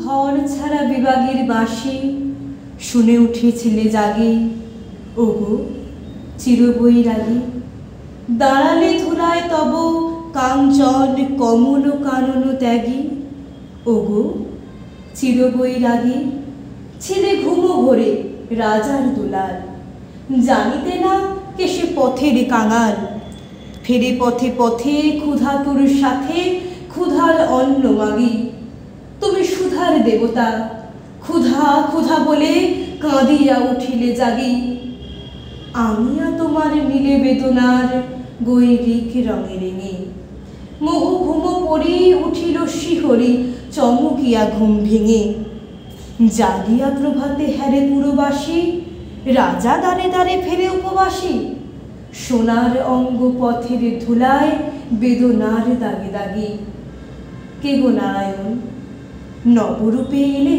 ঘর ছাড়া বিভাগীর বাঁশি শুনে উঠেছিলে জাগে। ওগো চিরবৈরাগী, দাঁড়ালে ধুলায় তব কাঞ্চন কমল কানন ত্যাগী। ওগো চিরবৈরাগী, ছিলে ঘুমো ঘোরে রাজার দুলাল, জানিতে না কে সে পথের কাঙাল। ফেরে পথে পথে ক্ষুধাতুর সাথে ক্ষুধার অন্ন মাগি। তুমি সুধার দেবতা, ক্ষুধা ক্ষুধা বলে কাঁদিয়া উঠিলে জাগি। আমিয়া তোমার নীলে বেদনার গৈরিক রঙে রেঙে, মোহ ঘুম পড়ি উঠিল শিহরি চমকিয়া ঘুম ভেঙে। জাগিয়া প্রভাতে হ্যারে পুরবাসী, রাজা দ্বারে দ্বারে ফেরে উপবাসী। সোনার অঙ্গ পথের ধুলায় বেদনার দাগে দাগে। কে গো নারায়ণ নবরূপে এলে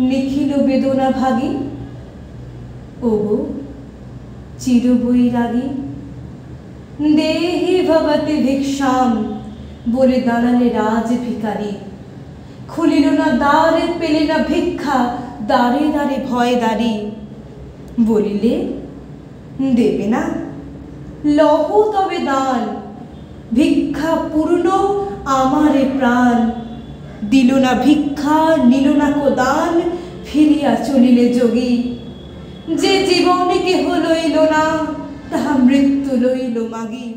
নিখিল বেদনা ভাগী। ওগো চিরবৈরাগী, দেহি ভবতি ভিক্ষাম বলে দাঁড়ালে রাজ ভিখারি। খুলিল না দ্বার, পেলে না ভিক্ষা, দ্বারে দ্বারে ভয় দাঁড়ি। বলিলে দেবে না, লহ তবে দান, ভিক্ষা পূর্ণ আমারে প্রাণ। দিল না ভিক্ষা, নিল না কো দান, ফিরিয়া চলিলে যোগী। যে জীবনে কেহ লইল না, তাহা মৃত্যু লইল মাগি।